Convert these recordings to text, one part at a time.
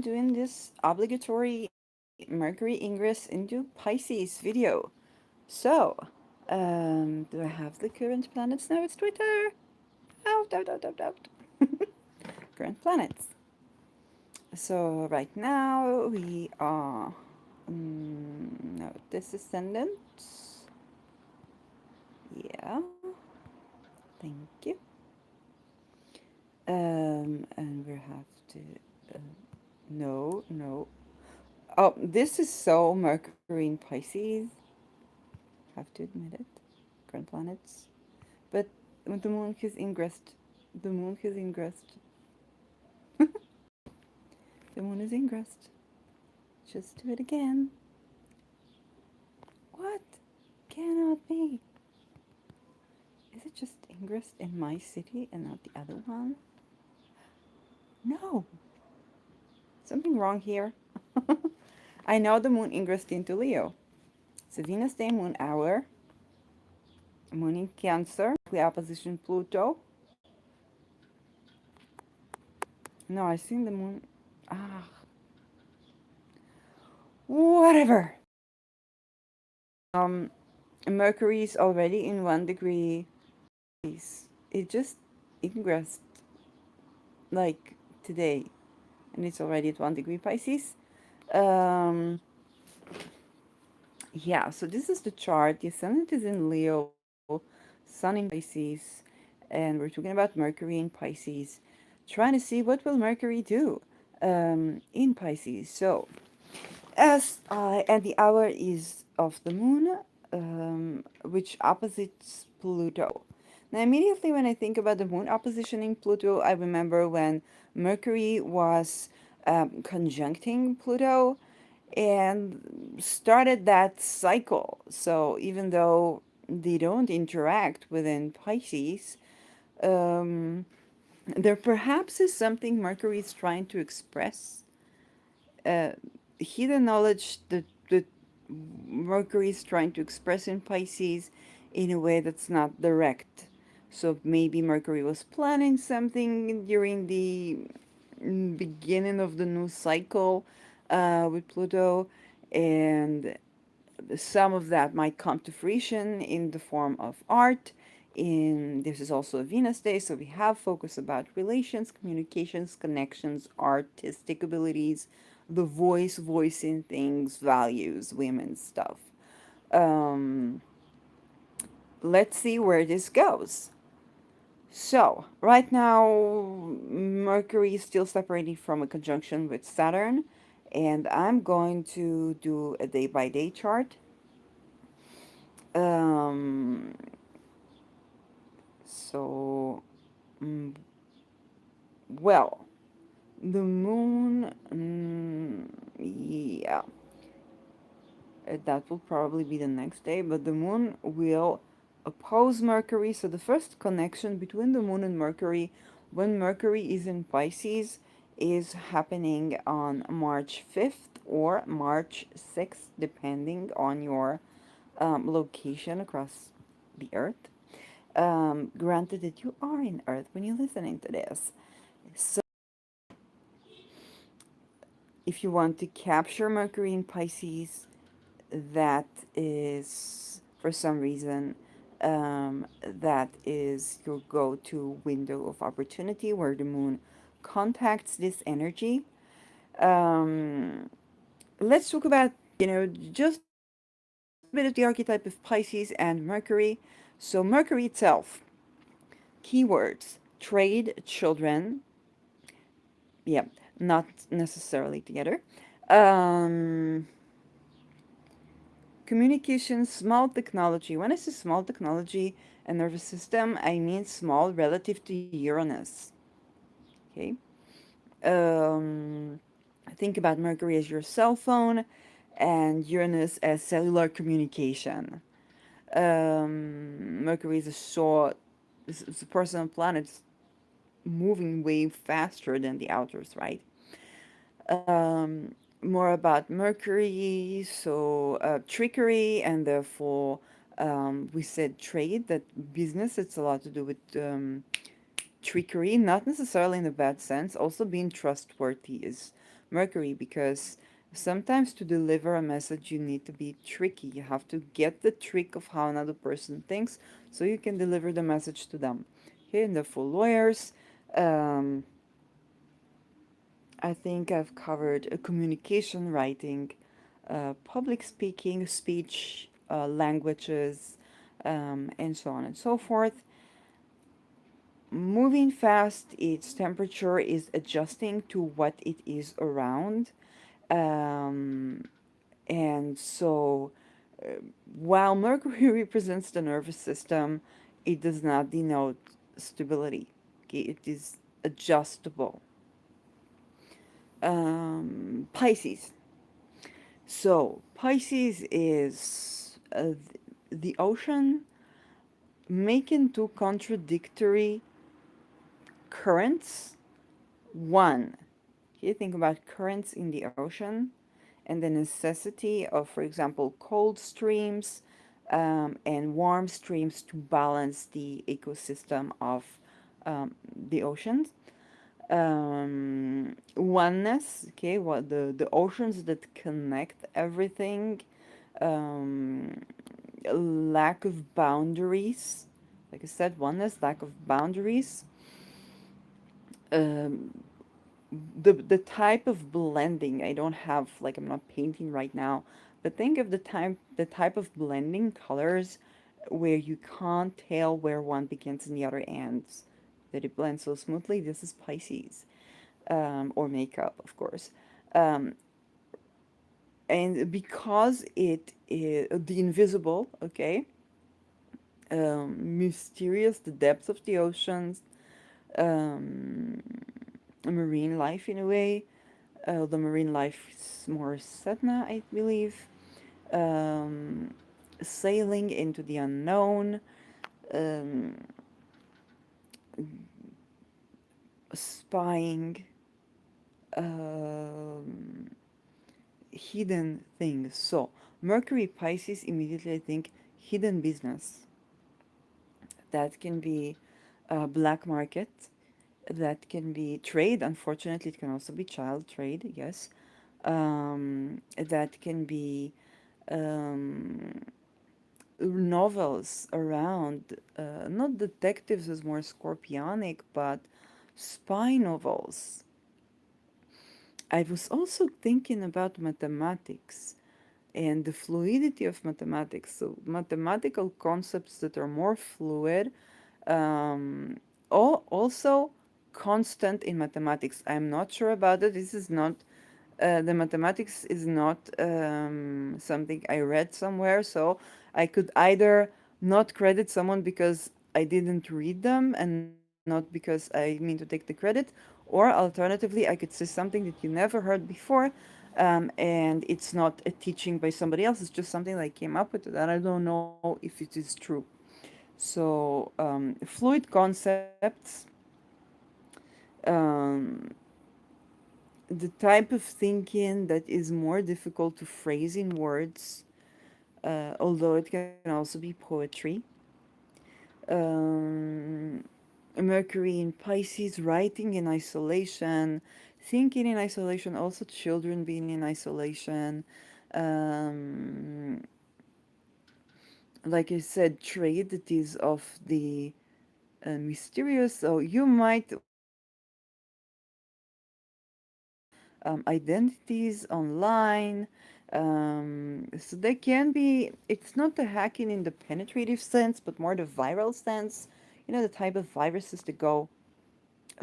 doing this obligatory Mercury Ingress into Pisces video. So, do I have the current planets now? It's Twitter. Out, out, out, out, out. Current planets. So right now we are no this ascendant. Yeah, thank you. And we have to uh, no, no. Oh, this is so Mercury in Pisces. Have to admit it. Current planets. But when the moon has ingressed, the moon has ingressed. The moon is ingressed. Just do it again. What? Cannot be. Is it just ingressed in my city and not the other one? No. Something wrong here. I know the moon ingressed into Leo. So Venus day moon hour. Moon in Cancer. Opposition Pluto. No, I seen the moon. Ah, whatever. Um, Mercury is already in 1 degree. It just ingressed like today, and it's already at 1 degree Pisces. Um, yeah, so this is the chart. The ascendant is in Leo, Sun in Pisces, and we're talking about Mercury in Pisces. Trying to see what will Mercury do in Pisces. So, and the hour is of the moon, which opposites Pluto. Now, immediately when I think about the moon oppositioning Pluto, I remember when Mercury was conjuncting Pluto and started that cycle. So even though they don't interact within Pisces, um, there perhaps is something Mercury is trying to express. Uh, Hidden knowledge that Mercury is trying to express in Pisces in a way that's not direct. So maybe Mercury was planning something during the beginning of the new cycle with Pluto, and some of that might come to fruition in the form of art. In this is also a Venus day, so we have focus about relations, communications, connections, artistic abilities, the voice, voicing things, values, women's stuff. Um, let's see where this goes. So, right now, Mercury is still separating from a conjunction with Saturn, and I'm going to do a day by day chart. Um, so, mm, well, the moon, yeah, that will probably be the next day, but the moon will oppose Mercury. So, the first connection between the moon and Mercury when Mercury is in Pisces is happening on March 5th or March 6th, depending on your location across the earth. Granted that you are in Earth when you're listening to this. So, if you want to capture Mercury in Pisces, that is, for some reason, that is your go to window of opportunity where the moon contacts this energy. Um, let's talk about, just a bit of the archetype of Pisces and Mercury. So, Mercury itself, keywords trade, children, yeah, not necessarily together. Um, Communication, small technology. When I say small technology and nervous system, I mean small relative to Uranus. Okay. Um, think about Mercury as your cell phone and Uranus as cellular communication. Mercury is a short, it's a personal planet moving way faster than the outers, right? More about Mercury, so trickery, and therefore we said trade, that business, it's a lot to do with trickery, not necessarily in a bad sense. Also, being trustworthy is Mercury, because sometimes to deliver a message you need to be tricky. You have to get the trick of how another person thinks so you can deliver the message to them. Here in the full lawyers, um, I think I've covered communication, writing, public speaking, speech, languages, and so on and so forth. Moving fast, its temperature is adjusting to what it is around. Um, and so, while Mercury represents the nervous system, it does not denote stability. Okay, it is adjustable. Pisces. So, Pisces is the ocean making two contradictory currents. One, you think about currents in the ocean and the necessity of, for example, cold streams and warm streams to balance the ecosystem of the oceans. Oneness, okay, what the oceans that connect everything, um, lack of boundaries. Like I said, oneness, lack of boundaries. Um, the type of blending, I don't have, like, I'm not painting right now, but think of the type of blending colors where you can't tell where one begins and the other ends, that it blends so smoothly. This is Pisces, or makeup, of course. um, and because it is the invisible, okay, mysterious, the depths of the oceans, um, marine life in a way. The marine life is more Sedna, I believe. Um, Sailing into the unknown, um, spying, um, hidden things. So, Mercury Pisces, immediately I think hidden business. That can be black market, that can be trade. Unfortunately, it can also be child trade, yes. That can be um, novels around, not detectives as more scorpionic, but spy novels. I was also thinking about mathematics and the fluidity of mathematics. So, mathematical concepts that are more fluid, um, also constant in mathematics. I'm not sure about it. This is not the mathematics is not something I read somewhere, so I could either not credit someone because I didn't read them and not because I mean to take the credit, or alternatively, I could say something that you never heard before, and it's not a teaching by somebody else, it's just something that I came up with, and I don't know if it is true. So, fluid concepts, um, the type of thinking that is more difficult to phrase in words, although it can also be poetry. Um, Mercury in Pisces, writing in isolation, thinking in isolation, also children being in isolation. Um, like I said, trade that is of the mysterious. So you might want to hide identities online. So they can be, it's not the hacking in the penetrative sense, but more the viral sense. You know, the type of viruses that go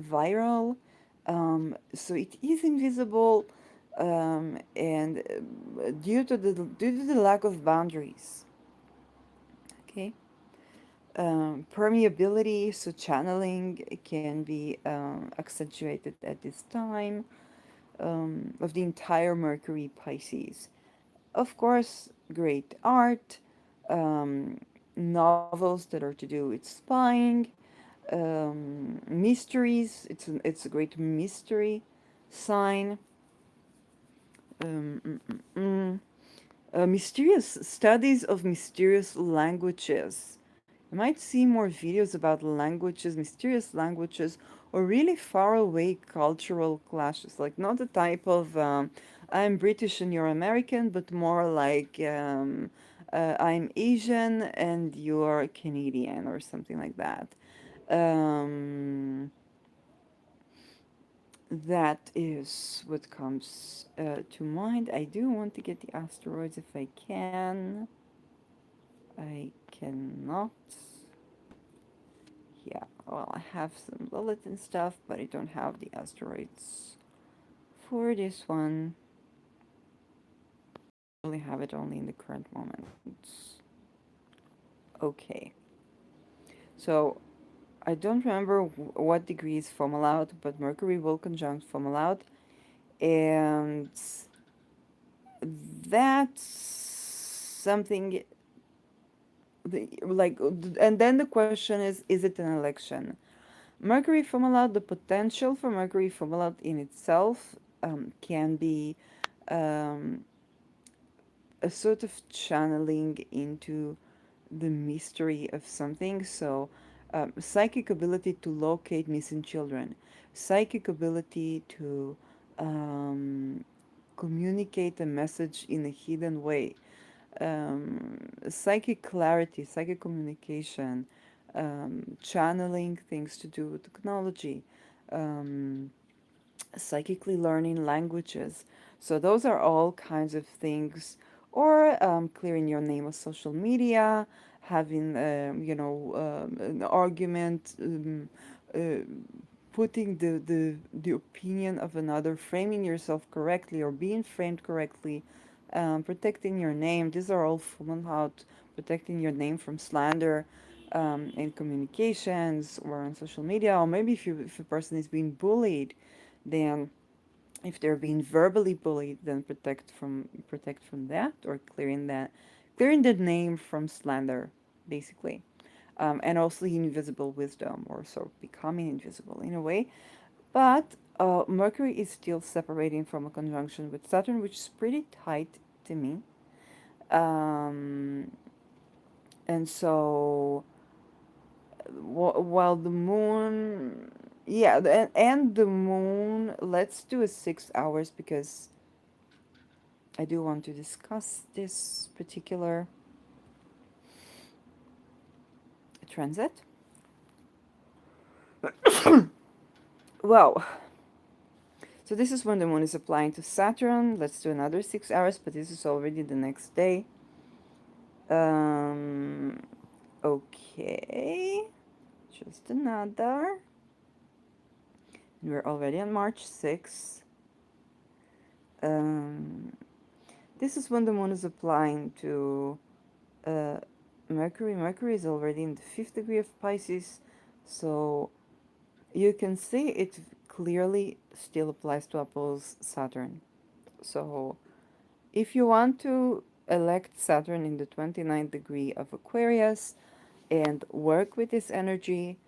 viral. So it is invisible, and due to the lack of boundaries. Okay. Permeability, so channeling can be accentuated at this time of the entire Mercury Pisces. Of course, great art, um, novels that are to do with spying, mysteries. It's a great mystery sign. Um, mm, mm, mm. Mysterious studies of mysterious languages. You might see more videos about languages, mysterious languages, or really far away cultural clashes. Like not the type of I'm British and you're American, but more like I'm Asian and you're Canadian or something like that. Um, that is what comes to mind. I do want to get the asteroids if I can. I cannot. Yeah, well, I have some bullets and stuff, but I don't have the asteroids for this one. I really have it only in the current moment. Okay, so I don't remember what degree is Fomalhaut, but Mercury will conjunct Fomalhaut, and that's something like, and then the question is it an election? Mercury Fomalhaut, the potential for Mercury Fomalhaut in itself can be um, a sort of channeling into the mystery of something. So, psychic ability to locate missing children, psychic ability to um, communicate a message in a hidden way, psychic clarity, psychic communication, channeling things to do with technology, um, psychically learning languages. So those are all kinds of things. Or clearing your name on social media, having an argument, uh, putting the opinion of another, framing yourself correctly or being framed correctly, protecting your name. These are all out protecting your name from slander in communications or on social media, or maybe if a person is being bullied, then if they're being verbally bullied, then protect from that, or clearing the name from slander, basically. And also invisible wisdom, or sort of becoming invisible in a way. But Mercury is still separating from a conjunction with Saturn, which is pretty tight to me. Um, and so while the moon, yeah, and the moon, let's do a 6 hours because I do want to discuss this particular transit. Well, so this is when the moon is applying to Saturn. Let's do another 6 hours, but this is already the next day. Um, okay, just another. And we're already on March 6th. Um, this is when the moon is applying to uh, Mercury. Mercury is already in the fifth degree of Pisces, so you can see it clearly still applies to oppose Saturn. So if you want to elect Saturn in the 29th degree of Aquarius and work with this energy,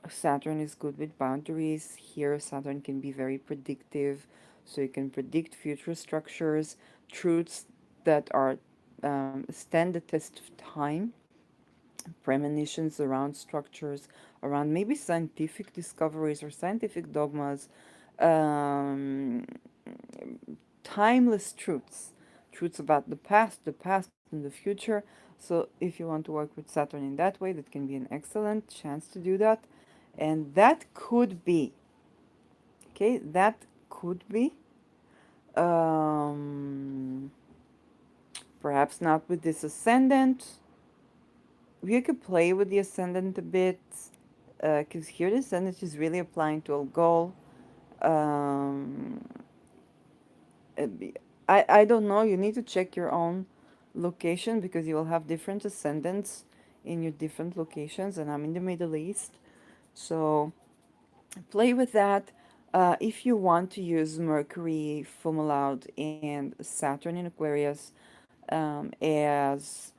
Saturn is good with boundaries. Here, Saturn can be very predictive, so you can predict future structures, truths that are stand the test of time, premonitions around structures, around maybe scientific discoveries or scientific dogmas, um, timeless truths, truths about the past, and the future. So, if you want to work with Saturn in that way, that can be an excellent chance to do that. And that could be, okay, that could be, um, perhaps not with this ascendant. We could play with the ascendant a bit, because here the ascendant is really applying to a goal. Um, I don't know. You need to check your own location because you will have different ascendants in your different locations, and I'm in the Middle East, so play with that. If you want to use Mercury, Fomalhaut, and Saturn in Aquarius as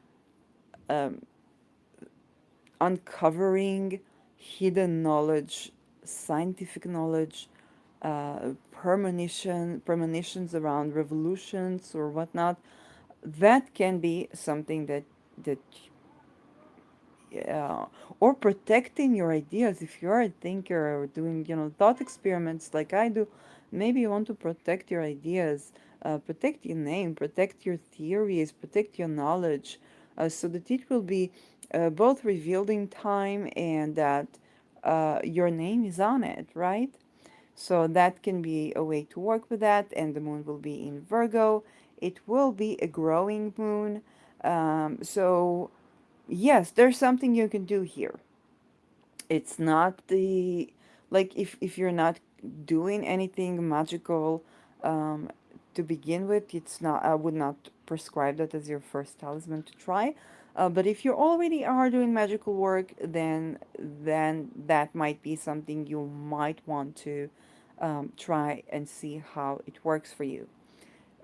um, uncovering hidden knowledge, scientific knowledge, premonitions around revolutions or whatnot, that can be something that uh, or protecting your ideas. If you're a thinker or doing, thought experiments like I do, maybe you want to protect your ideas, protect your name, protect your theories, protect your knowledge, so that it will be both revealed in time and that your name is on it, right? So that can be a way to work with that, and the moon will be in Virgo. It will be a growing moon. So yes, there's something you can do here. It's not the, like, if you're not doing anything magical um, to begin with, it's not, I would not prescribe that as your first talisman to try. But if you already are doing magical work, then that might be something you might want to try and see how it works for you.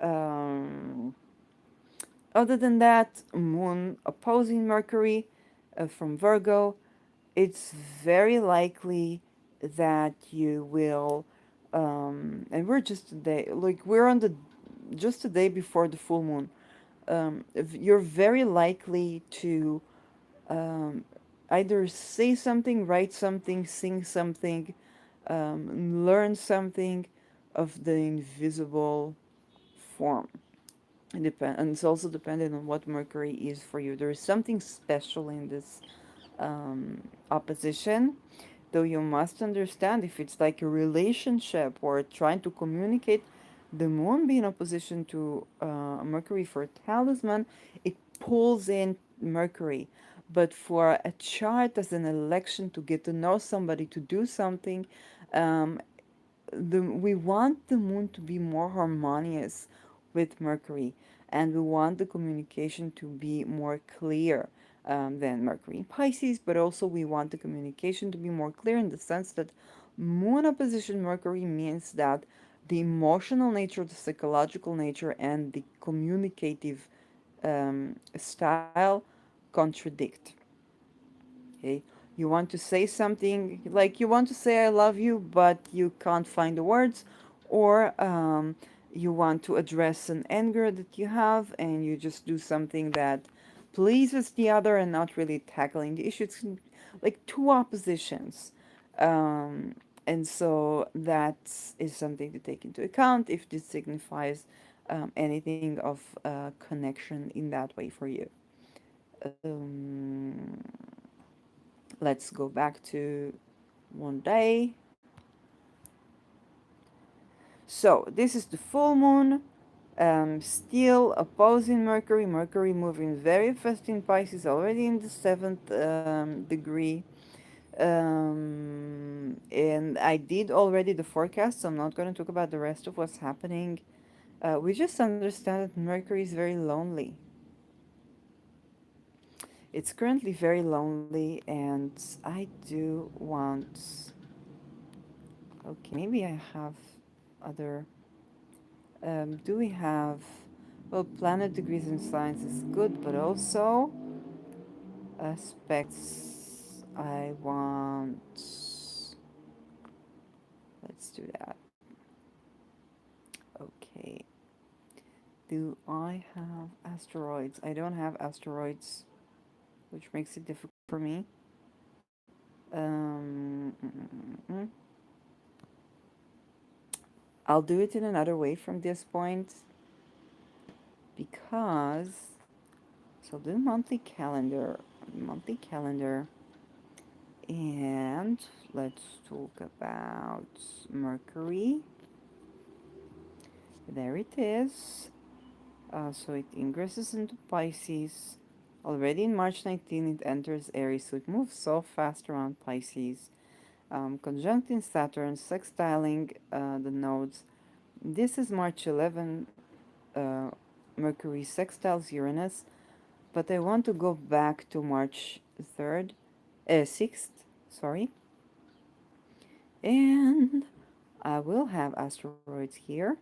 Um, Other than that, Moon opposing Mercury from Virgo, it's very likely that you will, and we're just today, like we're on the just the day before the full moon. You're very likely to either say something, write something, sing something, learn something of the invisible form. And it's also dependent on what Mercury is for you. There is something special in this opposition, though you must understand if it's like a relationship or trying to communicate, the moon being in opposition to Mercury for talisman, it pulls in Mercury. But for a chart as an election to get to know somebody, to do something, um, we want the moon to be more harmonious with Mercury, and we want the communication to be more clear than Mercury in Pisces, but also we want the communication to be more clear in the sense that moon opposition Mercury means that the emotional nature, the psychological nature, and the communicative style contradict. Okay, you want to say something, like you want to say I love you, but you can't find the words, or you want to address an anger that you have, and you just do something that pleases the other and not really tackling the issue. It's like two oppositions. And so that is something to take into account if this signifies anything of connection in that way for you. Um, let's go back to one day. So this is the full moon, still opposing Mercury. Mercury moving very fast in Pisces, already in the seventh degree. And I did already the forecast, so I'm not going to talk about the rest of what's happening. We just understand that Mercury is very lonely. It's currently very lonely, and I do want. Okay, maybe I have other. Do we have. Well, planet degrees in science is good, but also aspects I want. Let's do that. Okay. Do I have asteroids? I don't have asteroids, which makes it difficult for me. Um, mm, mm, mm, mm. I'll do it in another way from this point because so the monthly calendar, and let's talk about Mercury. There it is. So it ingresses into Pisces. Already in March 19, it enters Aries, so it moves so fast around Pisces. Conjuncting Saturn, sextiling the nodes. This is March 11. Uh, Mercury sextiles Uranus, but I want to go back to March 3rd, 6th, sorry, and I will have asteroids here.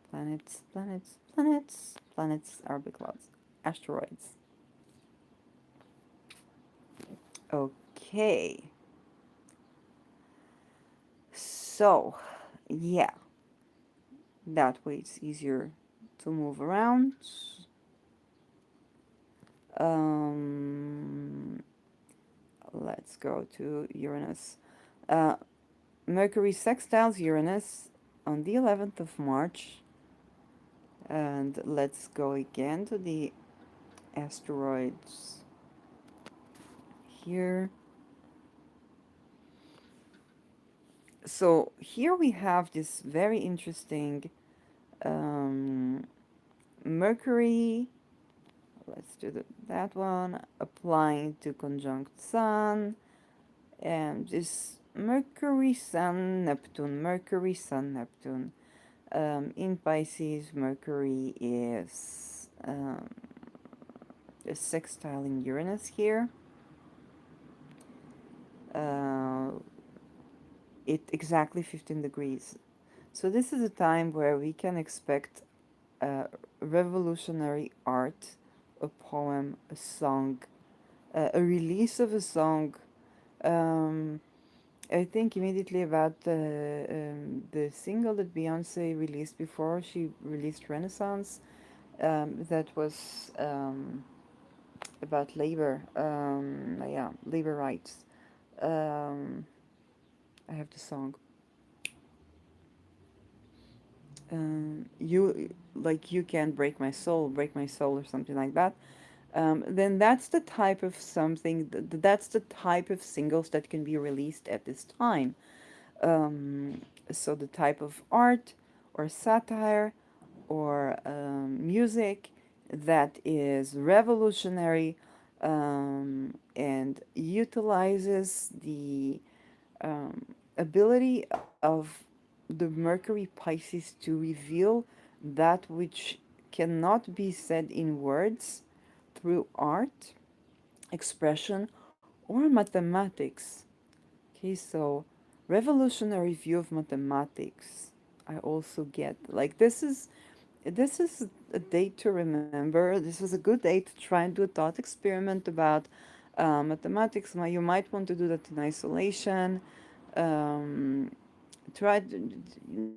Planets, planets, planets, planets are big clouds. Asteroids. Okay. So, yeah, that way it's easier to move around. Um, let's go to Uranus. Uh, Mercury sextiles Uranus on the 11th of March. And let's go again to the asteroids here. So here we have this very interesting um, Mercury. Let's do that one. Applying to conjunct Sun. And this Mercury, Sun, Neptune. Mercury, Sun, Neptune. In Pisces, Mercury is sextiling Uranus here. Uh, it exactly 15 degrees. So this is a time where we can expect revolutionary art, a poem, a song, a release of a song. Um, I think immediately about the single that Beyonce released before she released Renaissance. That was about labor. Yeah, labor rights. Um, I have the song. You like you can break my soul, or something like that. Then that's the type of something. That's the type of singles that can be released at this time. Um, so the type of art or satire or music that is revolutionary and utilizes the ability of the Mercury Pisces to reveal that which cannot be said in words through art, expression, or mathematics. Okay, so revolutionary view of mathematics. I also get like this is a date to remember. This was a good day to try and do a thought experiment about mathematics. You might want to do that in isolation. Um,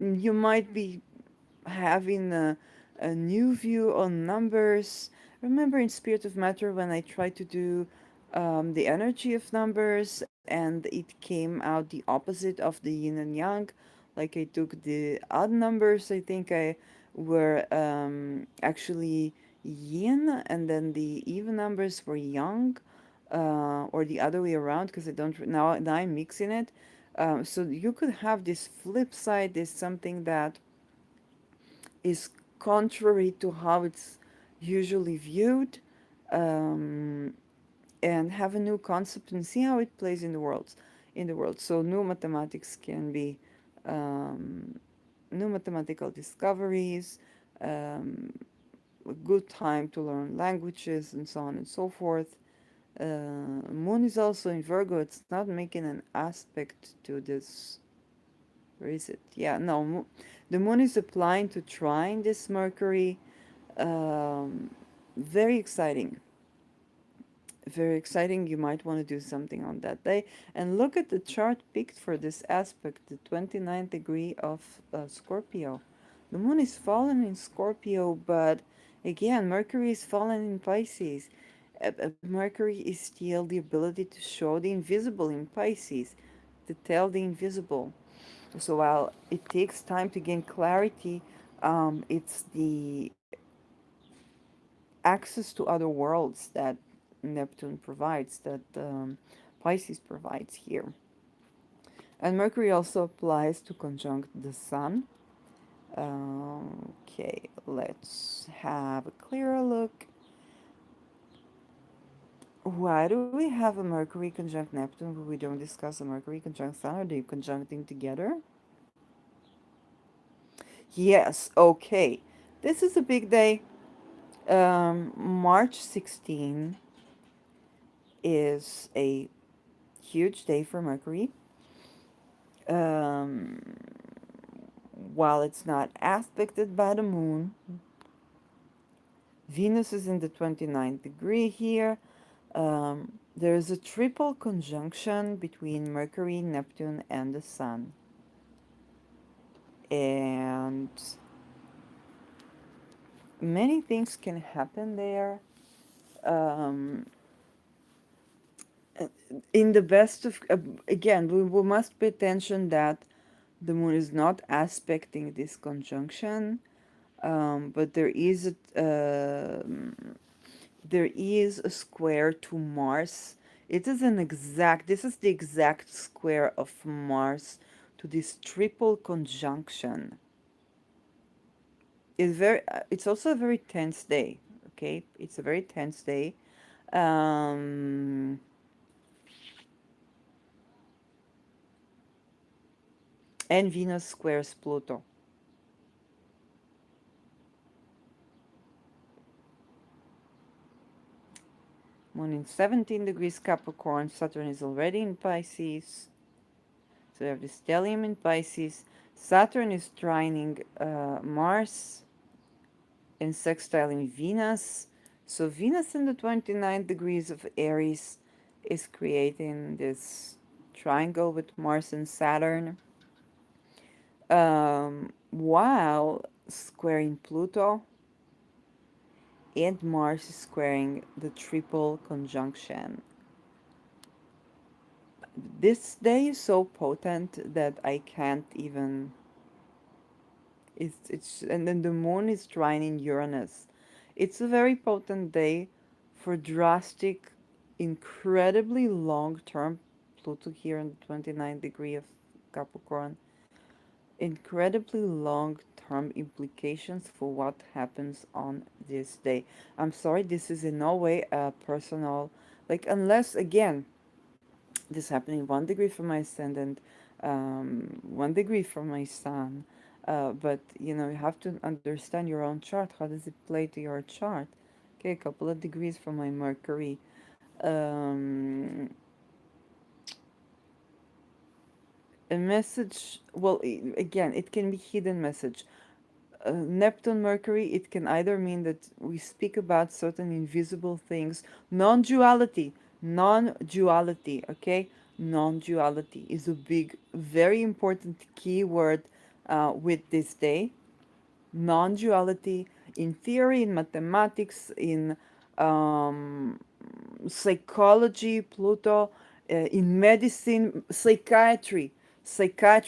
you might be having a new view on numbers. Remember in Spirit of Matter when I tried to do the energy of numbers and it came out the opposite of the yin and yang? Like I took the odd numbers, I think I were actually yin, and then the even numbers were yang, or the other way around because I don't now I'm mixing it. So you could have this flip side, this something that is contrary to how it's usually viewed, um, and have a new concept and see how it plays in the world. So new mathematics can be um, new mathematical discoveries, um, a good time to learn languages, and so on and so forth. Moon is also in Virgo. It's not making an aspect to this. Where is it? Yeah, no. The moon is applying to trine this Mercury. Um, very exciting. Very exciting. You might want to do something on that day. And look at the chart picked for this aspect, the 29th degree of Scorpio. The moon is fallen in Scorpio, but again, Mercury is fallen in Pisces. Mercury is still the ability to show the invisible in Pisces, to tell the invisible. So while it takes time to gain clarity, it's the access to other worlds that Neptune provides, that Pisces provides here. And Mercury also applies to conjunct the Sun. Okay, let's have a clearer look. Why do we have a Mercury conjunct Neptune but we don't discuss a Mercury conjunct Sun? Are they conjuncting together? Yes, okay. This is a big day. March 16 is a huge day for Mercury. Um, while it's not aspected by the moon, Venus is in the 29th degree here. There is a triple conjunction between Mercury, Neptune, and the Sun. And many things can happen there. um, in the best of again, we must pay attention that the moon is not aspecting this conjunction, but there is a square to Mars. It is an exact, this is the exact square of Mars to this triple conjunction. It's also a very tense day, okay? It's a very tense day. Um, and Venus squares Pluto. Moon in 17 degrees Capricorn, Saturn is already in Pisces. So we have the stellium in Pisces. Saturn is trining Mars in sextile in Venus. So Venus in the 29 degrees of Aries is creating this triangle with Mars and Saturn, while squaring Pluto, and Mars is squaring the triple conjunction. This day is so potent that I can't even. It's and then the moon is trining Uranus. It's a very potent day for drastic, incredibly long term. Pluto here in the 29th degree of Capricorn. Incredibly long term implications for what happens on this day. I'm sorry, this is in no way a personal, like, unless again this happening 1 degree from my ascendant, 1 degree from my sun. But you have to understand your own chart. How does it play to your chart? Okay, a couple of degrees from my Mercury. Um, a message. Well, again, it can be hidden message. Neptune Mercury, it can either mean that we speak about certain invisible things, non duality, okay? Non duality is a big, very important keyword with this day. Non duality in theory, in mathematics, in um, psychology, Pluto, in medicine, psychiatry,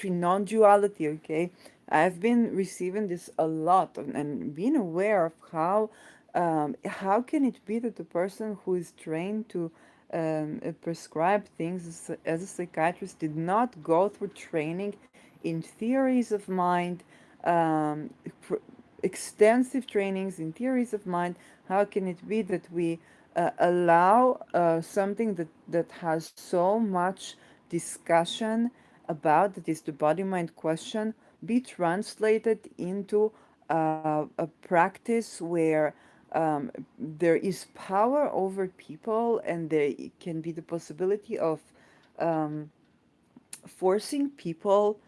non-duality. Okay, I've been receiving this a lot, and being aware of how can it be that the person who is trained to prescribe things as a psychiatrist did not go through training in theories of mind, um, pr- extensive trainings in theories of mind. How can it be that we allow something that has so much discussion about, that is the body mind question, be translated into a practice where there is power over people, and there can be the possibility of um, forcing people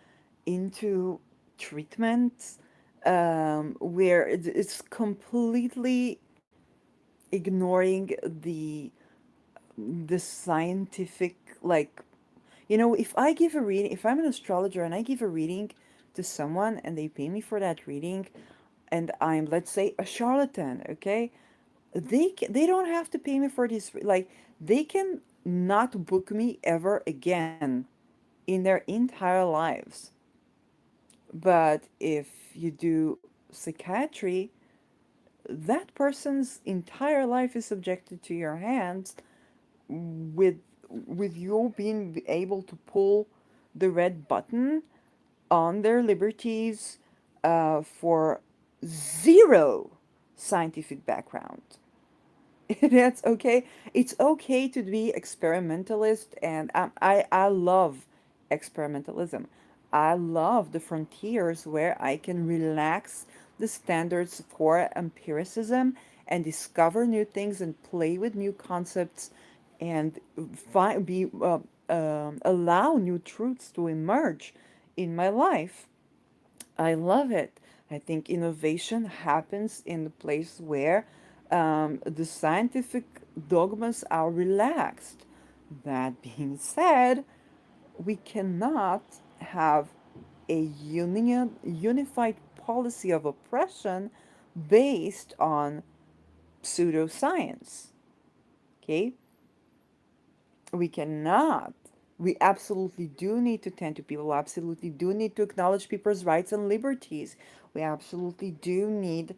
into treatments where it's completely ignoring the scientific, like, if I give a reading, if I'm an astrologer and I give a reading to someone and they pay me for that reading, and I'm, let's say, a charlatan, okay, they don't have to pay me for this, like, they can not book me ever again in their entire lives. But if you do psychiatry, that person's entire life is subjected to your hands, with you being able to pull the red button on their liberties for zero scientific background. That's okay. It's okay to be experimentalist, and I love experimentalism. I love the frontiers where I can relax the standards for empiricism and discover new things and play with new concepts, and allow new truths to emerge in my life. I love it. I think innovation happens in the place where the scientific dogmas are relaxed. That being said, we cannot have a unified policy of oppression based on pseudoscience. Okay, we cannot. We absolutely do need to tend to people. We absolutely do need to acknowledge people's rights and liberties. We absolutely do need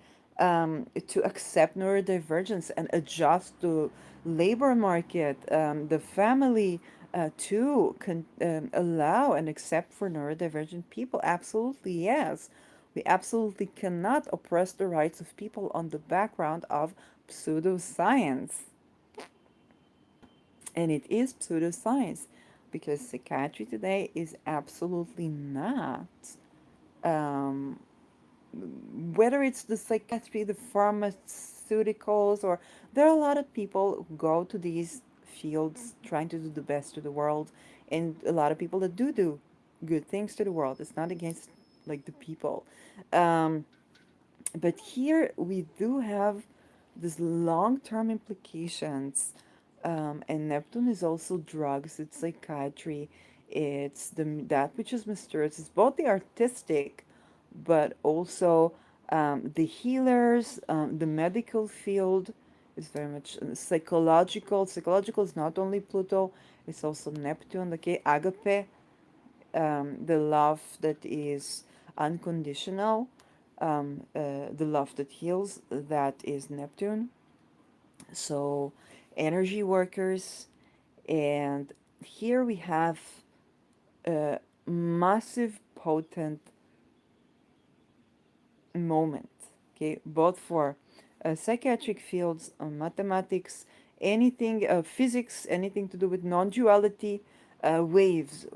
to accept neurodivergence and adjust to labor market, the family, to allow and accept for neurodivergent people. Absolutely, yes. We absolutely cannot oppress the rights of people on the background of pseudoscience. And it is pseudoscience because psychiatry today is absolutely not. Um, Whether it's the psychiatry, the pharmaceuticals, or there are a lot of people who go to these fields trying to do the best to the world, and a lot of people that do good things to the world. It's not against like the people. Um, but here we do have these long-term implications, and Neptune is also drugs. It's psychiatry. It's the that which is mysterious. It's both the artistic, but also the healers, the medical field is very much psychological. Psychological is not only Pluto; it's also Neptune. Okay, agape, the love that is unconditional, the love that heals, that is Neptune. So, energy workers, and here we have a massive, potent moment, okay, both for psychiatric fields, mathematics, anything, physics, anything to do with non-duality, waves,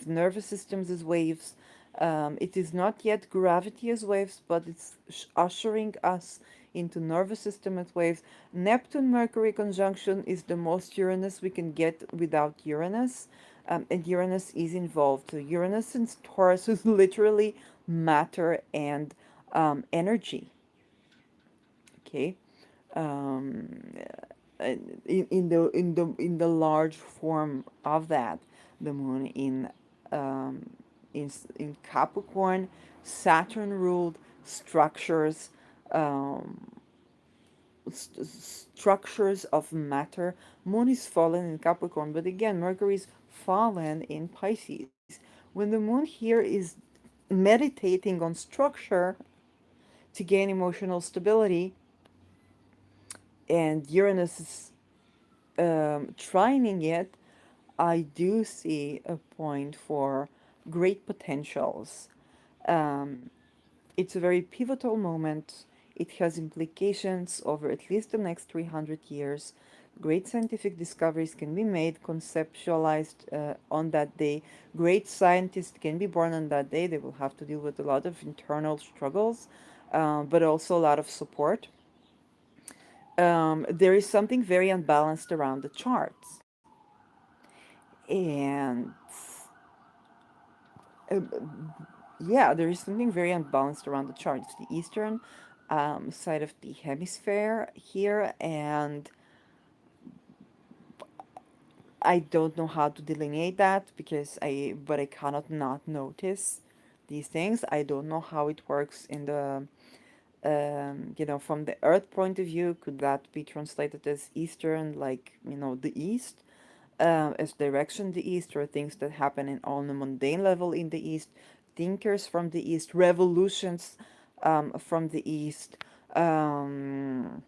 nervous systems as waves. It is not yet gravity as waves, but it's ushering us into nervous system as waves. Neptune Mercury conjunction is the most Uranus we can get without Uranus, and Uranus is involved. So Uranus and Taurus is literally matter and energy. Okay, um, in the large form of that, the moon um, in Capricorn, Saturn ruled structures. Um, Structures of matter. Moon is fallen in Capricorn, but again, Mercury is fallen in Pisces. When the moon here is meditating on structure to gain emotional stability, and Uranus is trining it, I do see a point for great potentials. Um, it's a very pivotal moment. It has implications over at least the next 300 years. Great scientific discoveries can be made, conceptualized on that day. Great scientists can be born on that day. They will have to deal with a lot of internal struggles, but also a lot of support. There is something very unbalanced around the charts. And uh, yeah, there is something very unbalanced around the charts. The eastern side of the hemisphere here, and I don't know how to delineate that because but I cannot not notice these things. I don't know how it works in the, from the Earth point of view. Could that be translated as Eastern, like, the East, as direction the East, or things that happen on a mundane level in the East, thinkers from the East, revolutions from the East. Um,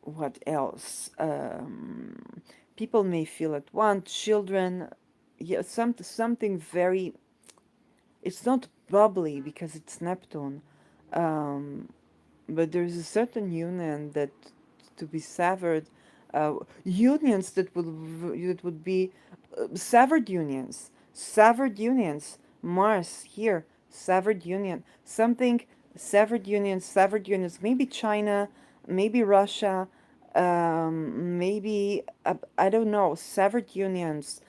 what else? People may feel at once, children, yeah, something very, it's not bubbly because it's Neptune, um, but there's a certain union that to be severed, unions that would be severed unions. Mars here, severed union, something, severed unions. Maybe China, maybe Russia, maybe I don't know. Severed unions.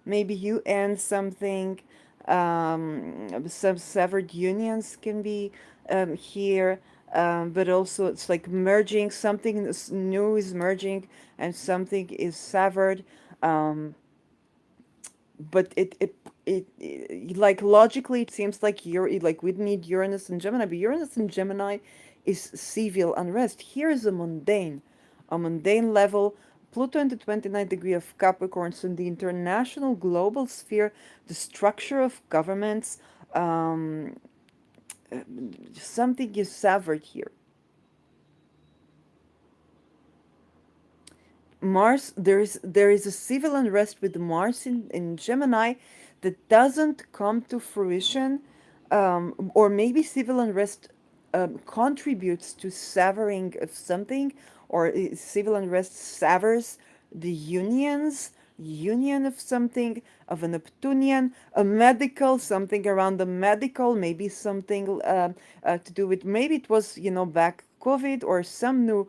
Maybe UN something. Some severed unions can be here, but also it's like merging. Something new is merging, and something is severed. Um, but like logically, it seems like you're like we'd need Uranus and Gemini, but Uranus and Gemini is civil unrest. Here is a mundane level. Pluto in the 29th degree of Capricorn, so in the international global sphere, the structure of governments, um, something is severed here. Mars, there is a civil unrest with Mars in Gemini that doesn't come to fruition, or maybe civil unrest contributes to severing of something, or civil unrest severs the union of something, of a Neptunian, a medical, something around the medical, maybe something to do with, maybe it was, back COVID or some new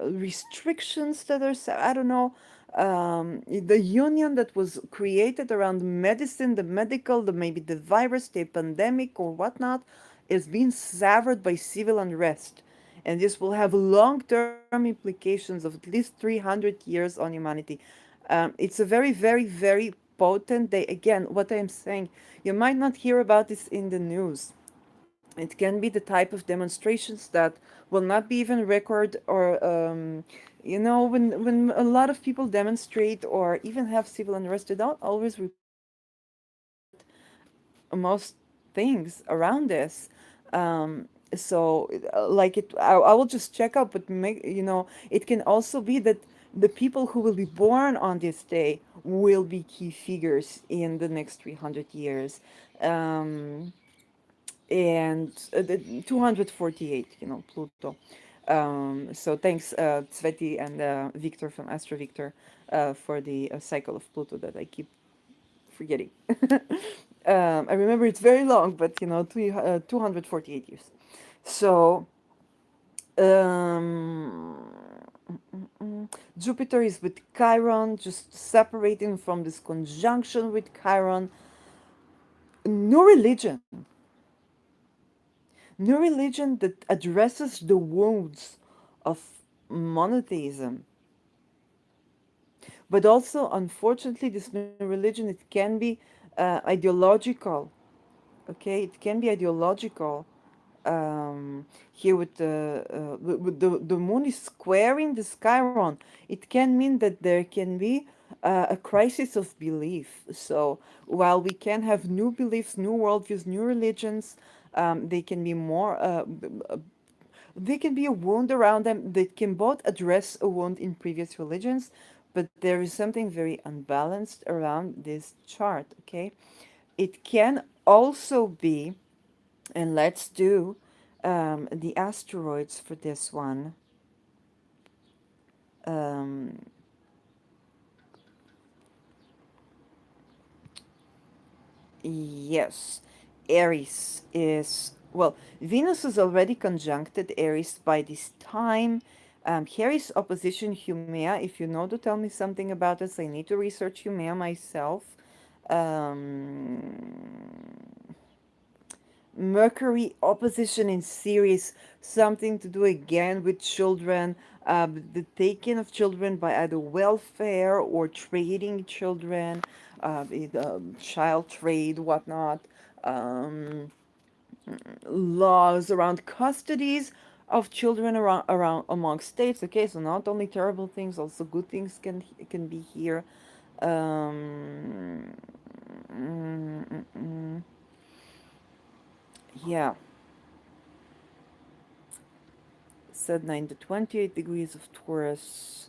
restrictions that are, I don't know, the union that was created around medicine, the medical, the maybe the virus, the pandemic or whatnot, is being severed by civil unrest. And this will have long-term implications of at least 300 years on humanity. It's a very, very, very potent day. Again, what I'm saying, you might not hear about this in the news. It can be the type of demonstrations that will not be even record, or when a lot of people demonstrate or even have civil unrest, they don't always report most things around this. So like I will just check up, but it can also be that the people who will be born on this day will be key figures in the next 300 years. um, and the 248, Pluto. So thanks, Sveti and Victor from Astro Victor, for the cycle of Pluto that I keep forgetting. I remember it's very long, but 248 years. So um, Jupiter is with Chiron, just separating from this conjunction with Chiron. New religion, new religion that addresses the wounds of monotheism. But also, unfortunately, this new religion, it can be ideological. Okay, it can be ideological. Here with the moon is squaring the Chiron, it can mean that there can be a crisis of belief. So while we can have new beliefs, new worldviews, new religions, they can be more they can be a wound around them. They can both address a wound in previous religions, but there is something very unbalanced around this chart. Okay, it can also be, and let's do the asteroids for this one. Um, yes, Aries is, well, Venus is already conjuncted Aries by this time. Aries opposition Humea. If you know to tell me something about this, I need to research Humea myself. Um, Mercury opposition in Ceres, something to do again with children, the taking of children by either welfare or trading children, child trade, whatnot, um, laws around custodies of children around among states. Okay, so not only terrible things, also good things can be here. Um, mm, mm, mm. Yeah, Sedna in the 28 degrees of Taurus,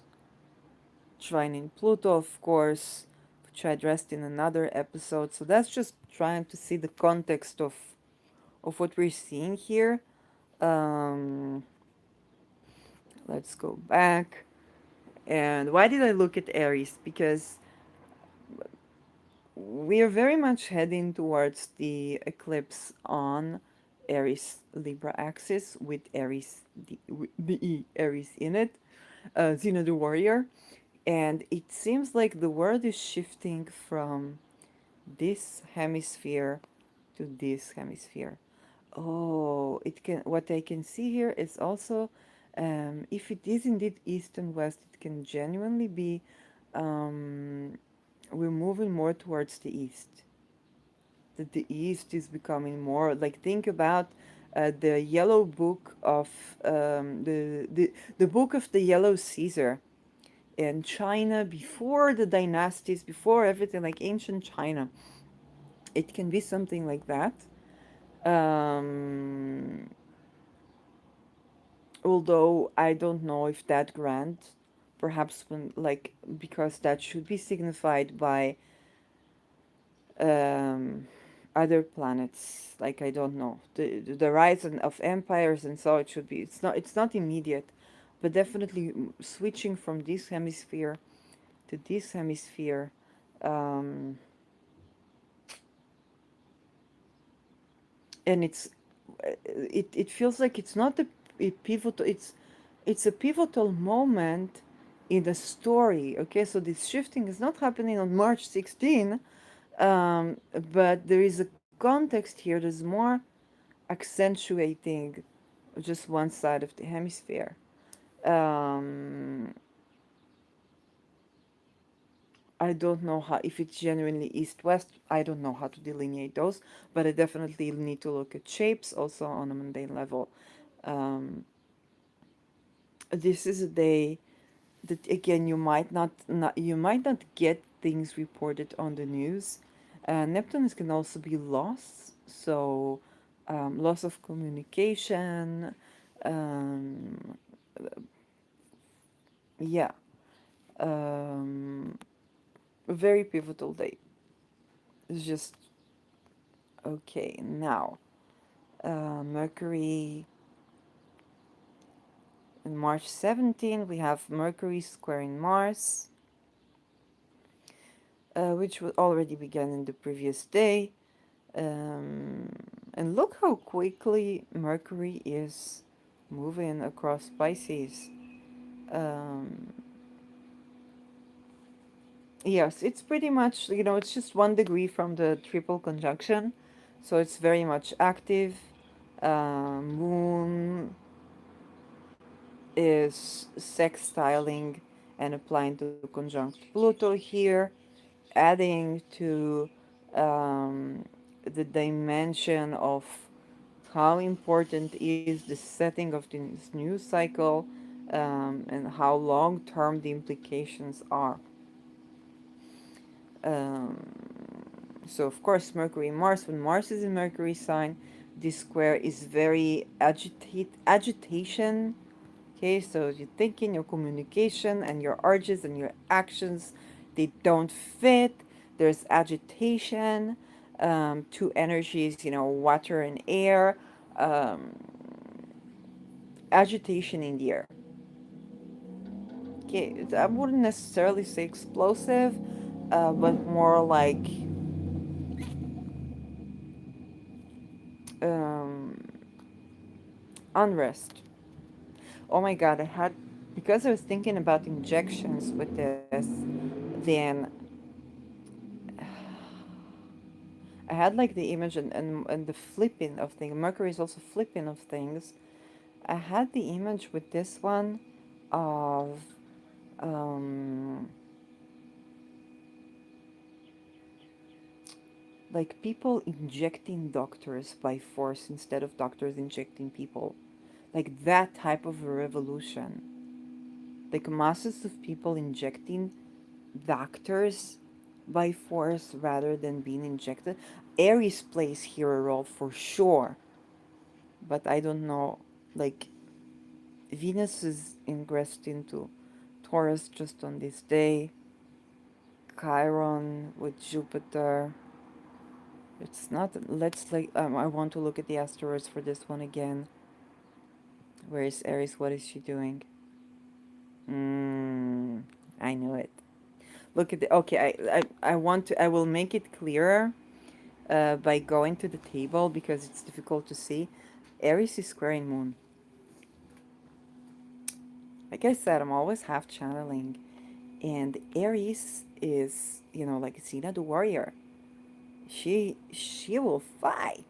trining Pluto, of course, which I addressed in another episode. So that's just trying to see the context of what we're seeing here. Um, let's go back. And why did I look at Aries? Because we are very much heading towards the eclipse on Aries Libra axis with Aries, the Aries in it, Xena the warrior. And it seems like the world is shifting from this hemisphere to this hemisphere. Oh, it can. What I can see here is also, if it is indeed east and west, it can genuinely be. Um, we're moving more towards the east. That the east is becoming more like, think about the yellow book of the book of the yellow Caesar in China before the dynasties, before everything, like ancient China. It can be something like that. Um, Although I don't know if that grand, perhaps when like because that should be signified by um, other planets. Like I don't know the rise of empires, and so it should be. It's not immediate, but definitely switching from this hemisphere to this hemisphere. Um, and it feels like it's not a pivotal, it's a pivotal moment in the story. Okay, so this shifting is not happening on March 16, but there is a context here that's more accentuating just one side of the hemisphere. um, I don't know how, if it's genuinely east-west. I don't know how to delineate those, but I definitely need to look at shapes also on a mundane level. um, this is a day that again you might not get things reported on the news. Neptune can also be loss, so loss of communication. Um, yeah, um, a very pivotal day. It's just okay now. Mercury in March 17, we have Mercury squaring Mars, which already began in the previous day. Um, and look how quickly Mercury is moving across Pisces. Um, yes, it's pretty much, it's just 1 degree from the triple conjunction. So it's very much active. Moon is sextiling and applying to conjunct Pluto here, adding to the dimension of how important is the setting of this new cycle, and how long term the implications are. Um, so, of course, Mercury and Mars, when Mars is in Mercury sign, this square is very agitation. Okay, so your thinking, your communication, and your urges and your actions, they don't fit. There's agitation, two energies, water and air, um, agitation in the air. Okay, I wouldn't necessarily say explosive, but more like um, unrest. Oh my god, because I was thinking about injections with this, then I had like the image and the flipping of things. Mercury is also flipping of things. I had the image with this one of um, like people injecting doctors by force instead of doctors injecting people. Like that type of a revolution. Like masses of people injecting doctors by force rather than being injected. Aries plays here a role for sure, but I don't know. Like Venus is ingressed into Taurus just on this day. Chiron with Jupiter. It's not. Let's like. I want to look at the asteroids for this one again. Where is Aries? What is she doing? Hmm. I knew it. Look at the. Okay. I want to. I will make it clearer. By going to the table because it's difficult to see. Aries is squaring Moon. Like I said, I'm always half channeling, and Aries is, like Sina the warrior. She will fight,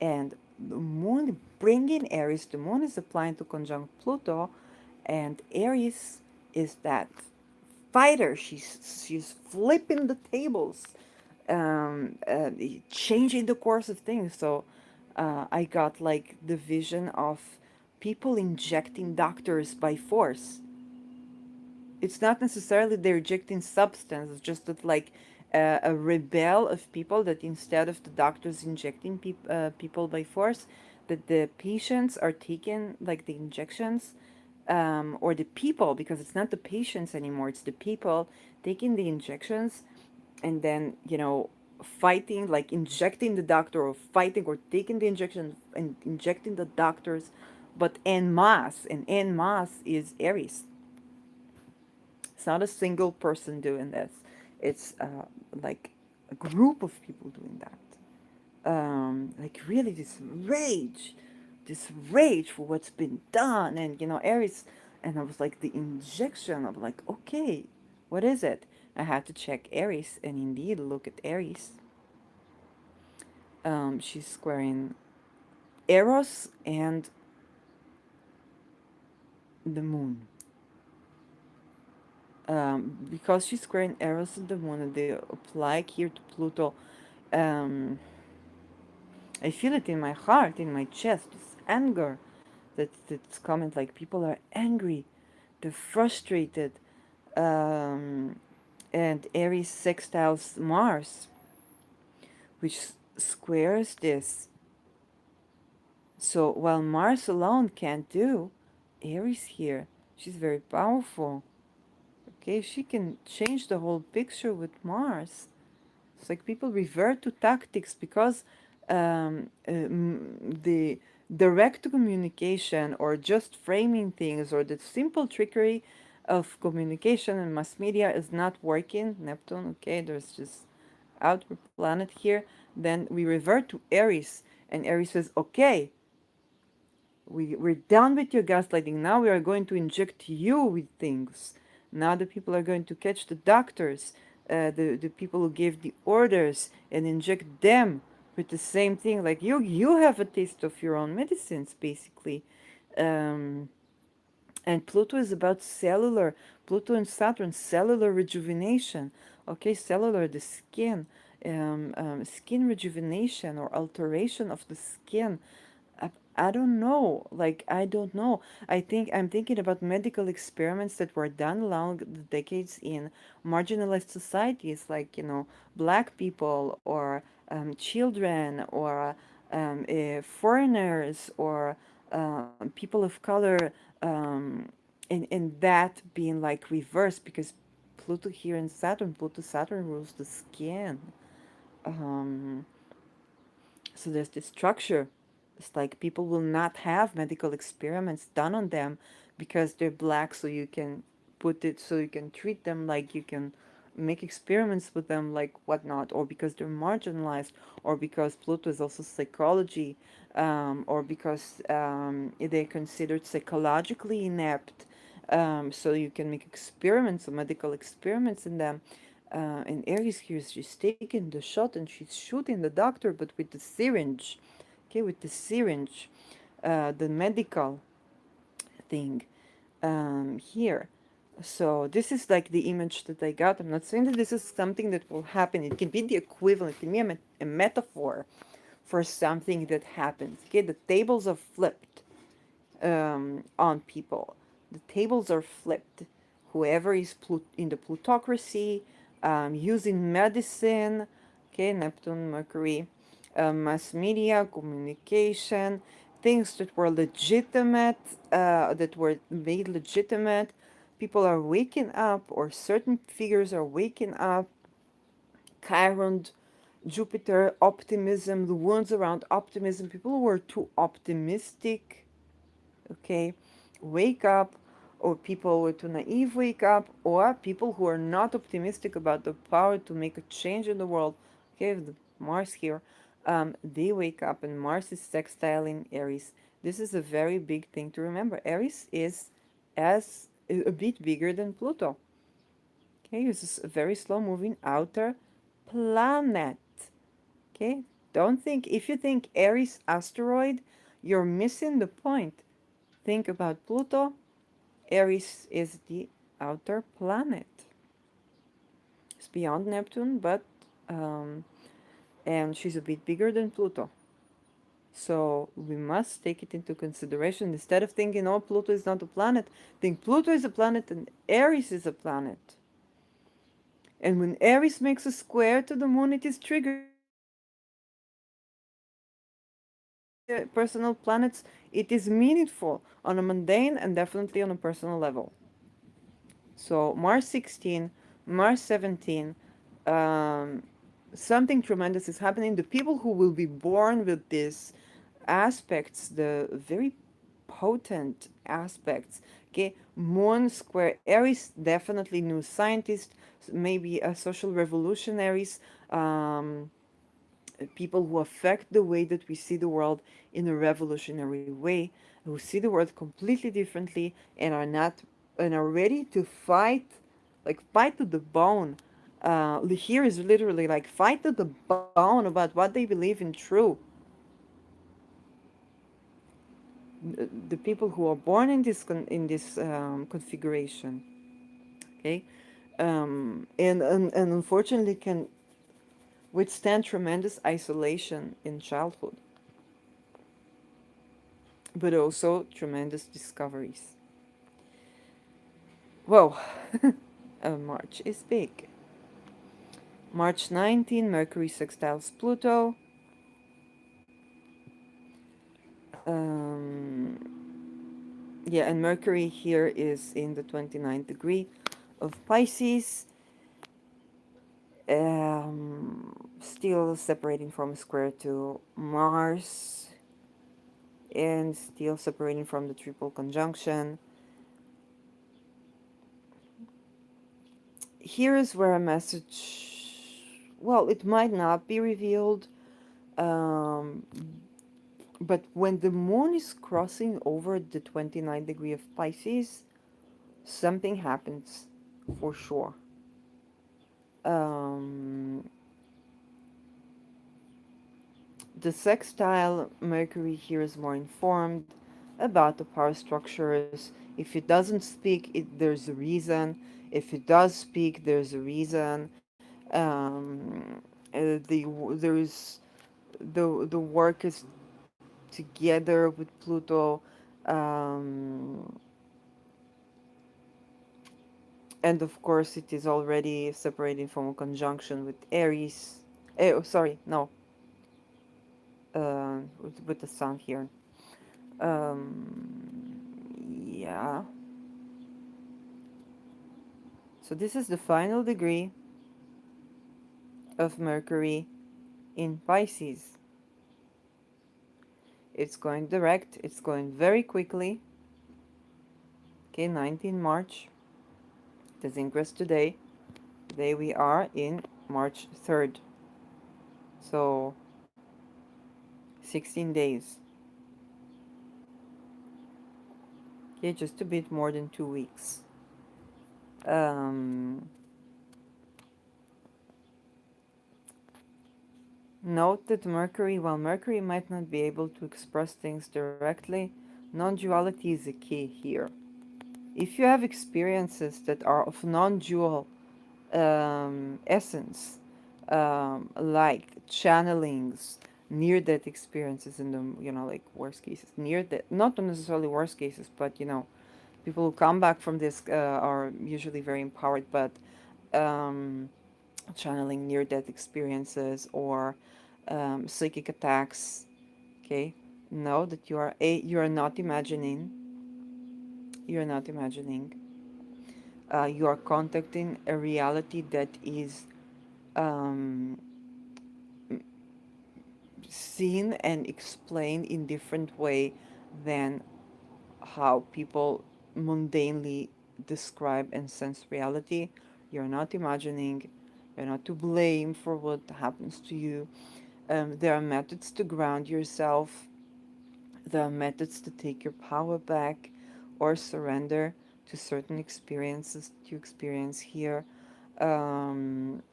and the Moon bringing Aries. The Moon is applying to conjunct Pluto, and Aries is that fighter. She's flipping the tables, changing the course of things. So I got like the vision of people injecting doctors by force. It's not necessarily they're injecting substance, it's just that like a rebel of people, that instead of the doctors injecting people by force, that the patients are taking like the injections, or the people, because it's not the patients anymore, it's the people taking the injections, and then, fighting, like injecting the doctor, or fighting or taking the injection and injecting the doctors, but en masse, and en masse is Aries. It's not a single person doing this. It's like a group of people doing that. Like really this rage for what's been done, and Aries, and I was like the injection. I'm like, okay, what is it? I had to check Aries, and indeed, look at Aries. She's squaring Eros and the moon. Because she's squaring Eros and the moon, and they apply here to Pluto. Um, I feel it in my heart, in my chest, this anger that's coming. Like people are angry, they're frustrated, um, and Aries sextiles Mars, which squares this. So while Mars alone can't do, Aries here, she's very powerful. Okay, she can change the whole picture with Mars. It's like people revert to tactics because the direct communication, or just framing things, or the simple trickery of communication and mass media is not working. Neptune, okay, there's just outer planet here. Then we revert to Aries, and Aries says, okay, we're done with your gaslighting. Now we are going to inject you with things. Now the people are going to catch the doctors, the people who gave the orders, and inject them with the same thing. Like you have a taste of your own medicines, basically. Um, and Pluto is about cellular, Pluto and Saturn, cellular rejuvenation. Okay, cellular, the skin, skin rejuvenation or alteration of the skin. I don't know. Like, I don't know. I'm thinking about medical experiments that were done along the decades in marginalized societies, like, black people, or children, or foreigners, or people of color, and that being like reversed, because Pluto here in Saturn, Pluto Saturn rules the skin. Um, so there's this structure. It's like people will not have medical experiments done on them because they're black, so you can so you can treat them, like you can make experiments with them, like whatnot, or because they're marginalized, or because Pluto is also psychology, or because they're considered psychologically inept. So you can make experiments, medical experiments in them. And Aries here, she's taking the shot and she's shooting the doctor, but with the syringe. Okay, with the syringe, the medical thing here. So this is like the image that I got. I'm not saying that this is something that will happen. It can be the equivalent. It can be a metaphor for something that happens. Okay, the tables are flipped on people. The tables are flipped. Whoever is in the plutocracy, using medicine, okay, Neptune, Mercury, mass media, communication, things that were legitimate, that were made legitimate. People are waking up, or certain figures are waking up. Chiron, Jupiter, optimism, the wounds around optimism. People who were too optimistic, okay, wake up, or people with too naive wake up, or people who are not optimistic about the power to make a change in the world, okay, the Mars here, they wake up, and Mars is sextile in Aries. This is a very big thing to remember. Aries is as a bit bigger than Pluto. Okay, it's a very slow moving outer planet. Okay, don't think, if you think Aries asteroid, you're missing the point. Think about Pluto. Aries is the outer planet. It's beyond Neptune, but and she's a bit bigger than Pluto. So we must take it into consideration. Instead of thinking, oh, Pluto is not a planet, think Pluto is a planet and Aries is a planet. And when Aries makes a square to the moon, it is triggered. Personal planets, it is meaningful on a mundane and definitely on a personal level. So Mars 16, Mars 17, um, something tremendous is happening. The people who will be born with these aspects, the very potent aspects, okay, Moon square Aries, definitely new scientists, maybe social revolutionaries, um, people who affect the way that we see the world in a revolutionary way, who see the world completely differently and are not and are ready to fight, like fight to the bone. Here is literally like fight to the bone about what they believe in true. The people who are born in this configuration, okay, and unfortunately can withstand tremendous isolation in childhood, but also tremendous discoveries. Whoa, March is big. March 19, Mercury sextiles Pluto. Um, yeah, and Mercury here is in the 29th degree of Pisces, still separating from a square to Mars, and still separating from the triple conjunction. Here is where a message, well, it might not be revealed, um, but when the moon is crossing over the 29th degree of Pisces, something happens for sure. Um, the sextile Mercury here is more informed about the power structures. If it doesn't speak, there's a reason. If it does speak, there's a reason. There is the work is together with Pluto. Um, and of course, it is already separating from a conjunction with Aries. Oh, sorry, no, with the Sun here. Yeah. So this is the final degree of Mercury in Pisces. It's going direct. It's going very quickly. Okay, 19 March. It is ingress today. Today we are in March 3rd. So 16 days. Okay, just a bit more than 2 weeks. Um, Note that Mercury, while Mercury might not be able to express things directly, non duality is a key here. If you have experiences that are of non dual essence, like channelings, near death experiences in the, like worst cases, near death, not necessarily worst cases, but people who come back from this are usually very empowered, but um, channeling near death experiences or psychic attacks. Okay, know that you are not imagining. You are not imagining. You are contacting a reality that is um, seen and explained in different way than how people mundanely describe and sense reality. You're not imagining. You're not to blame for what happens to you. There are methods to ground yourself. There are methods to take your power back or surrender to certain experiences that you experience here. Um,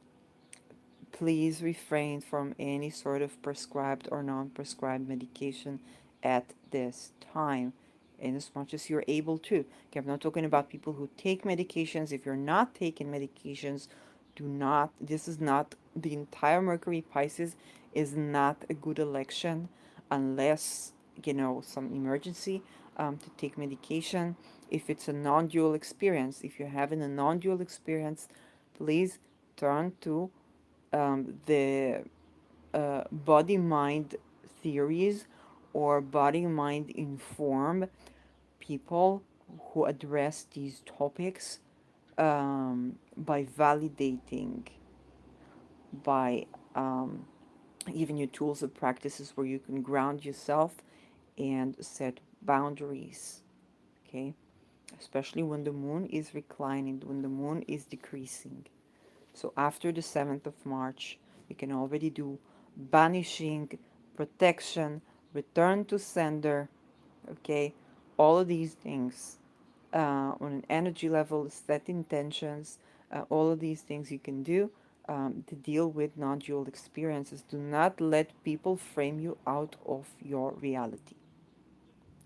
Please refrain from any sort of prescribed or non prescribed medication at this time, in as much as you're able to. Okay, I'm not talking about people who take medications. If you're not taking medications, do not, this is not, the entire Mercury Pisces is not a good election. unless, some emergency, to take medication. If it's a non-dual experience, if you're having a non-dual experience, please turn to the body mind theories or body mind informed people who address these topics, by validating, by giving you tools and practices where you can ground yourself and set boundaries. Okay, especially when the moon is reclining, when the moon is decreasing. So after the 7th of March, you can already do banishing, protection, return to sender, okay? All of these things, on an energy level, set intentions, all of these things you can do, to deal with non dual experiences. Do not let people frame you out of your reality,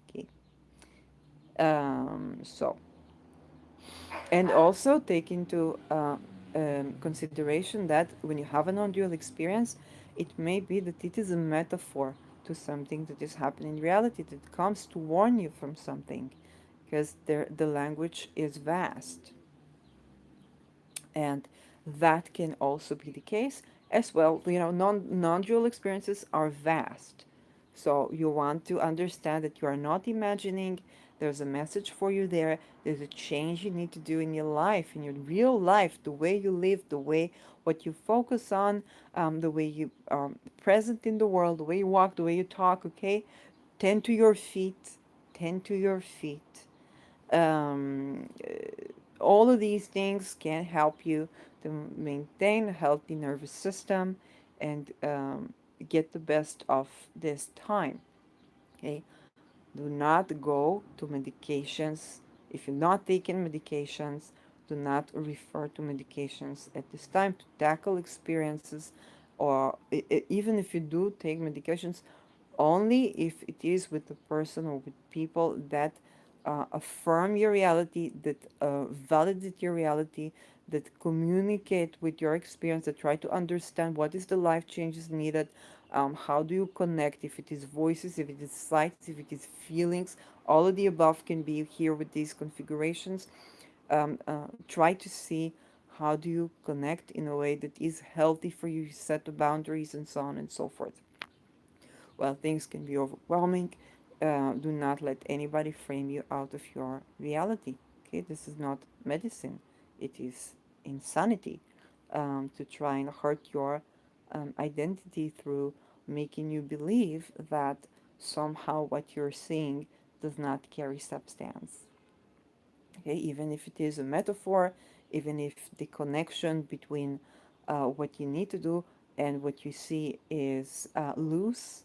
okay? So, and also take into consideration that when you have a non-dual experience, it may be that it is a metaphor to something that is happening in reality, that comes to warn you from something, because the language is vast, and that can also be the case as well. Non-dual experiences are vast, so you want to understand that you are not imagining. There's a message for you there. There's a change you need to do in your life, in your real life, the way you live, the way what you focus on, the way you are present in the world, the way you walk, the way you talk. Okay, tend to your feet, tend to your feet. um, all of these things can help you to maintain a healthy nervous system and get the best of this time. Okay, do not go to medications if you're not taking medications. Do not refer to medications at this time to tackle experiences, or even if you do take medications, only if it is with a person or with people that affirm your reality, that validate your reality, that communicate with your experience, that try to understand what is the life changes needed, how do you connect, if it is voices, if it is sights, if it is feelings, all of the above can be here with these configurations. Try to see how do you connect in a way that is healthy for you, set the boundaries and so on and so forth. While things can be overwhelming, do not let anybody frame you out of your reality. Okay, this is not medicine; it is insanity, to try and hurt your identity through making you believe that somehow what you're seeing does not carry substance. Okay, even if it is a metaphor, even if the connection between what you need to do and what you see is loose.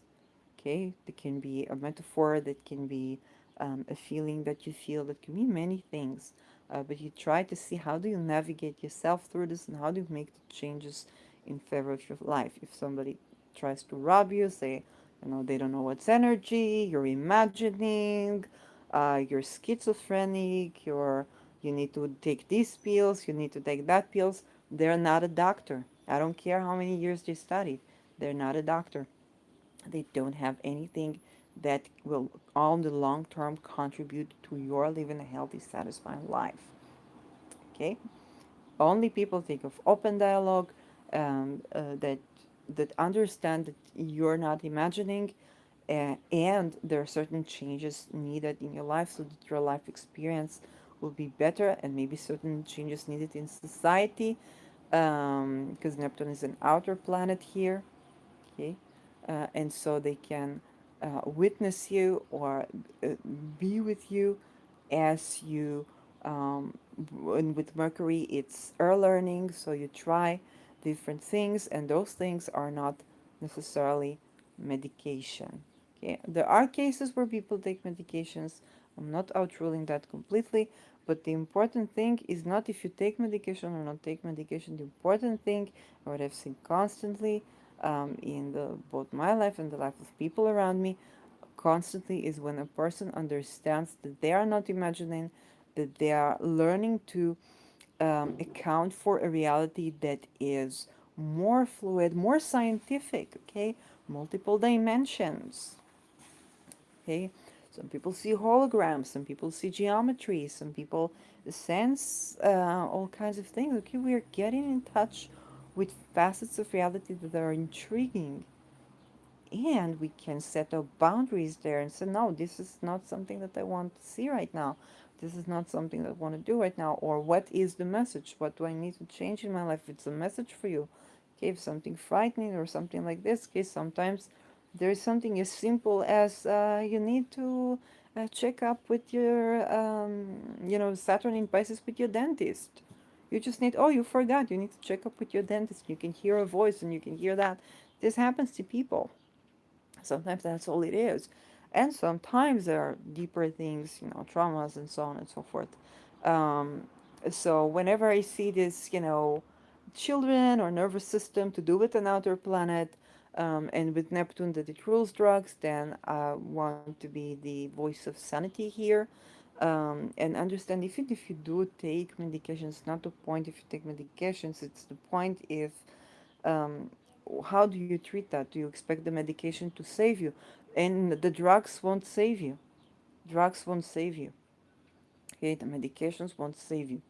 Okay, it can be a metaphor, that can be a feeling that you feel, that can be many things. But you try to see how do you navigate yourself through this, and how do you make the changes in favor of your life. If somebody tries to rob you, say, they don't know what's energy, you're imagining, you're schizophrenic, you need to take these pills, you need to take that pills. They're not a doctor. I don't care how many years they studied. They're not a doctor. They don't have anything that will, on the long term, contribute to your living a healthy, satisfying life. Okay? Only people think of open dialogue, that understand that you're not imagining, and there are certain changes needed in your life so that your life experience will be better, and maybe certain changes needed in society, because Neptune is an outer planet here. Okay, and so they can witness you, or uh, be with you as you, and with Mercury it's early learning, so you try different things, and those things are not necessarily medication. Okay, there are cases where people take medications. I'm not outruling that completely, but the important thing is not if you take medication or not take medication. The important thing, what I've seen constantly, in both my life and the life of people around me, constantly, is when a person understands that they are not imagining, that they are learning to account for a reality that is more fluid, more scientific, okay? Multiple dimensions. Okay, some people see holograms, some people see geometry, some people sense all kinds of things. Okay, we are getting in touch with facets of reality that are intriguing, and we can set up boundaries there and say, no, this is not something that I want to see right now. This is not something that I want to do right now. Or what is the message? What do I need to change in my life? It's a message for you. Okay, if something frightening or something like this, okay, sometimes there is something as simple as you need to check up with your, Saturn in Pisces with your dentist. You just need, oh, you forgot, you need to check up with your dentist. You can hear a voice and you can hear that. This happens to people. Sometimes that's all it is. And sometimes there are deeper things, traumas and so on and so forth. Um, so whenever I see this, children or nervous system to do with an outer planet, and with Neptune that it rules drugs, then I want to be the voice of sanity here. And understand even if you do take medications, not the point if you take medications, it's the point if um, how do you treat that? Do you expect the medication to save you? And the drugs won't save you. Drugs won't save you. Okay, the medications won't save you.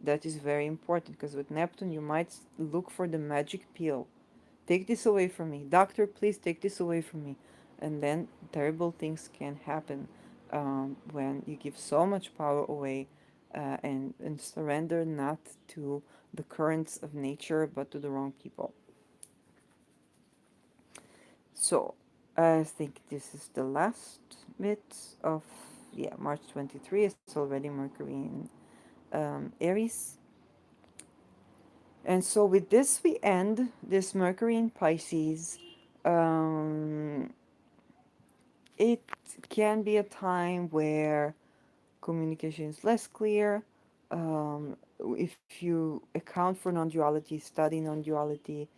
That is very important because with Neptune, you might look for the magic pill. Take this away from me. Doctor, please take this away from me. And then terrible things can happen when you give so much power away and surrender not to the currents of nature but to the wrong people. So, I think this is the last bit of, yeah, March 23 is already Mercury in Aries. And so, with this, we end this Mercury in Pisces. Um, it can be a time where communication is less clear. If you account for non duality, study non duality,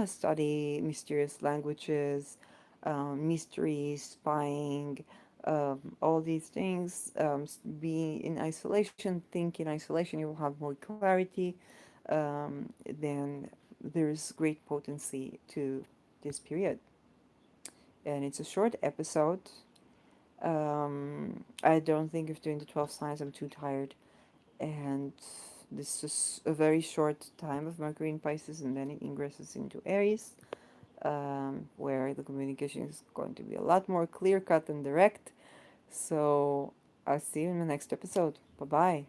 study mysterious languages, mysteries, spying, all these things, be in isolation, think in isolation, you will have more clarity. Then there's great potency to this period. And it's a short episode. I don't think of doing the 12 signs, I'm too tired. And this is a very short time of Mercury in Pisces, and then it ingresses into Aries, where the communication is going to be a lot more clear cut and direct. So I'll see you in the next episode. Bye bye.